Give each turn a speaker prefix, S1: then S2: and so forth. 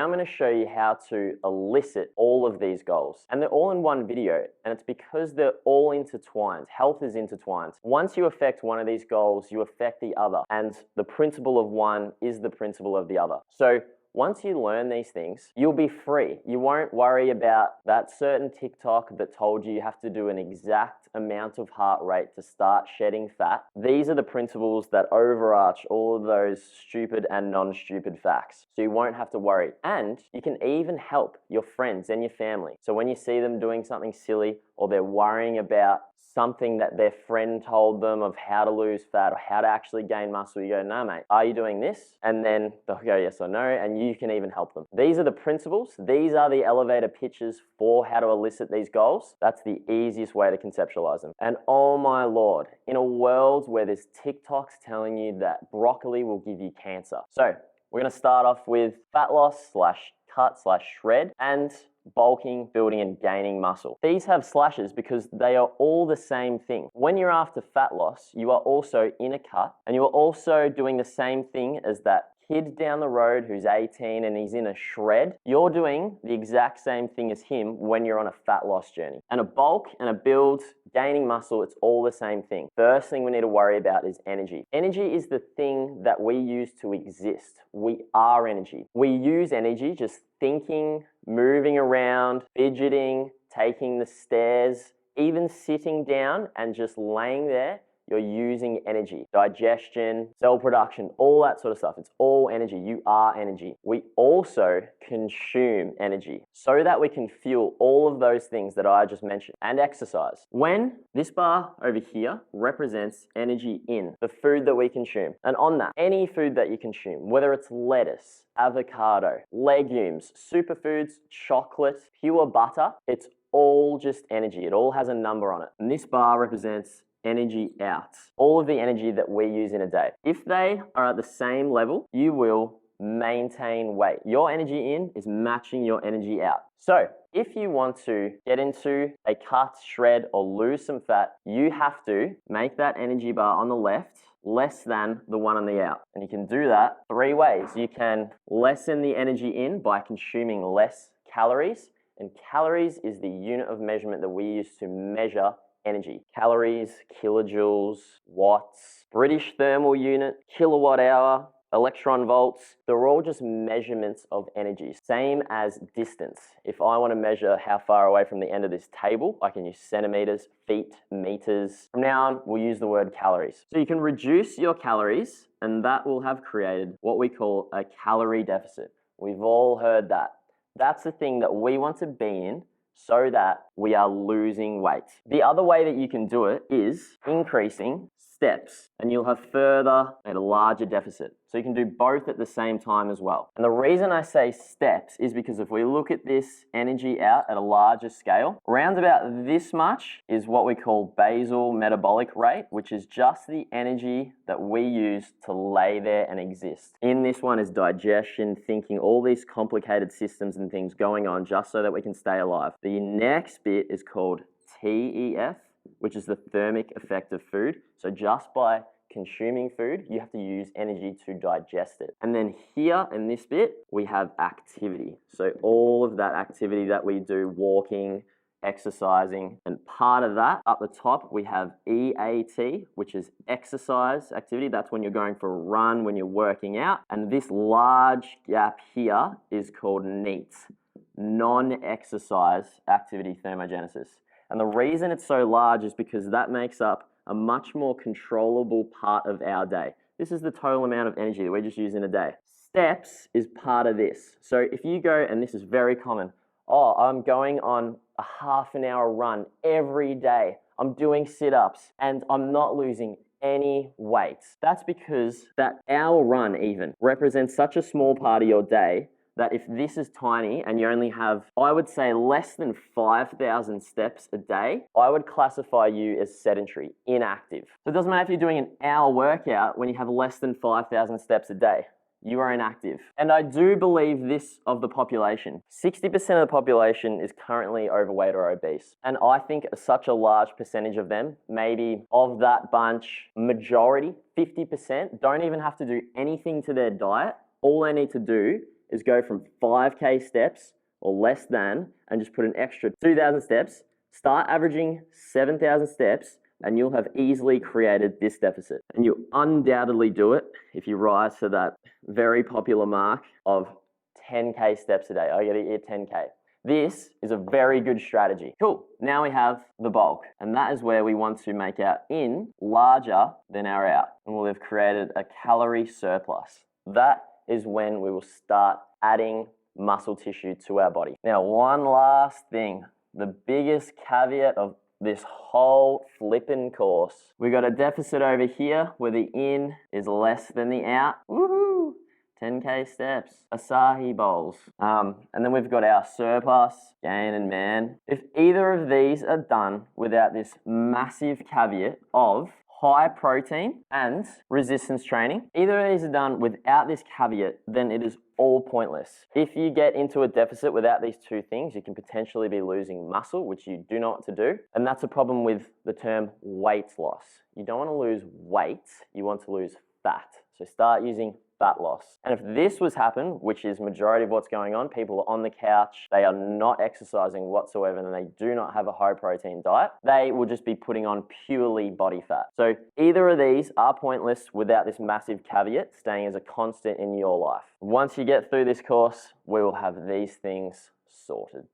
S1: I'm going to show you how to elicit all of these goals. And they're all in one video, and it's because they're all intertwined. Health is intertwined. Once you affect one of these goals, you affect the other. And the principle of one is the principle of the other. So once you learn these things, you'll be free. You won't worry about that certain TikTok that told you have to do an exact amount of heart rate to start shedding fat. These are the principles that overarch all of those stupid and non-stupid facts. So you won't have to worry. And you can even help your friends and your family. So when you see them doing something silly or they're worrying about something that their friend told them of how to lose fat or how to actually gain muscle, you go, "No, mate, are you doing this?" And then they'll go, "Yes or no," and you can even help them. These are the principles. These are the elevator pitches for how to elicit these goals. That's the easiest way to conceptualize them. And oh my Lord, in a world where there's TikToks telling you that broccoli will give you cancer. So we're gonna start off with fat loss / cut / shred and bulking, building and gaining muscle. These have slashes because they are all the same thing. When you're after fat loss, you are also in a cut and you are also doing the same thing as that kid down the road who's 18 and he's in a shred. You're doing the exact same thing as him when you're on a fat loss journey. And a bulk and a build, gaining muscle, it's all the same thing. First thing we need to worry about is energy. Energy is the thing that we use to exist. We are energy. We use energy just thinking, moving around, fidgeting, taking the stairs, even sitting down and just laying there. You're using energy. Digestion, cell production, all that sort of stuff. It's all energy. You are energy. We also consume energy so that we can fuel all of those things that I just mentioned and exercise. When this bar over here represents energy in, the food that we consume. And on that, any food that you consume, whether it's lettuce, avocado, legumes, superfoods, chocolate, pure butter, it's all just energy. It all has a number on it. And this bar represents energy out. All of the energy that we use in a day. If they are at the same level, you will maintain weight. Your energy in is matching your energy out. So if you want to get into a cut, shred, or lose some fat, you have to make that energy bar on the left less than the one on the out. And you can do that 3 ways. You can lessen the energy in by consuming less calories. And calories is the unit of measurement that we use to measure energy. Calories, kilojoules, watts, British thermal unit, kilowatt hour, electron volts, they're all just measurements of energy. Same as distance. If I want to measure how far away from the end of this table, I can use centimeters, feet, meters. From now on, we'll use the word calories. So you can reduce your calories and that will have created what we call a calorie deficit. We've all heard that. That's the thing that we want to be in so that we are losing weight. The other way that you can do it is increasing steps and you'll have further and a larger deficit. So you can do both at the same time as well. And the reason I say steps is because if we look at this energy out at a larger scale, around about this much is what we call basal metabolic rate, which is just the energy that we use to lay there and exist. In this one is digestion, thinking, all these complicated systems and things going on just so that we can stay alive. The next bit is called TEF, which is the thermic effect of food. So just by consuming food, you have to use energy to digest it. And then here in this bit, we have activity. So all of that activity that we do, walking, exercising, and part of that, up the top, we have EAT, which is exercise activity. That's when you're going for a run, when you're working out. And this large gap here is called NEAT, non-exercise activity thermogenesis. And the reason it's so large is because that makes up a much more controllable part of our day. This is the total amount of energy that we just use in a day. Steps is part of this. So if you go, and this is very common, oh, I'm going on a half an hour run every day. I'm doing sit-ups and I'm not losing any weight. That's because that hour run even represents such a small part of your day that if this is tiny and you only have, I would say, less than 5,000 steps a day, I would classify you as sedentary, inactive. So it doesn't matter if you're doing an hour workout when you have less than 5,000 steps a day. You are inactive. And I do believe this of the population. 60% of the population is currently overweight or obese. And I think such a large percentage of them, maybe of that bunch, majority, 50%, don't even have to do anything to their diet. All they need to do is go from 5K steps or less than and just put an extra 2,000 steps. Start averaging 7,000 steps and you'll have easily created this deficit. And you undoubtedly do it if you rise to that very popular mark of 10K steps a day. I gotta hit 10K. This is a very good strategy. Cool, now we have the bulk, and that is where we want to make our in larger than our out, and we'll have created a calorie surplus. That is when we will start adding muscle tissue to our body. Now, one last thing, the biggest caveat of this whole flippin' course. We got a deficit over here where the in is less than the out. Woohoo! 10K steps, Asahi bowls. And then we've got our surplus, gain and man. If either of these are done without this massive caveat of high protein and resistance training, either of these are done without this caveat, then it is all pointless. If you get into a deficit without these two things, you can potentially be losing muscle, which you do not want to do. And that's a problem with the term weight loss. You don't want to lose weight, you want to lose fat. So start using fat loss. And if this was happen, which is majority of what's going on, people are on the couch, they are not exercising whatsoever, and they do not have a high protein diet, they will just be putting on purely body fat. So either of these are pointless without this massive caveat staying as a constant in your life. Once you get through this course, we will have these things sorted.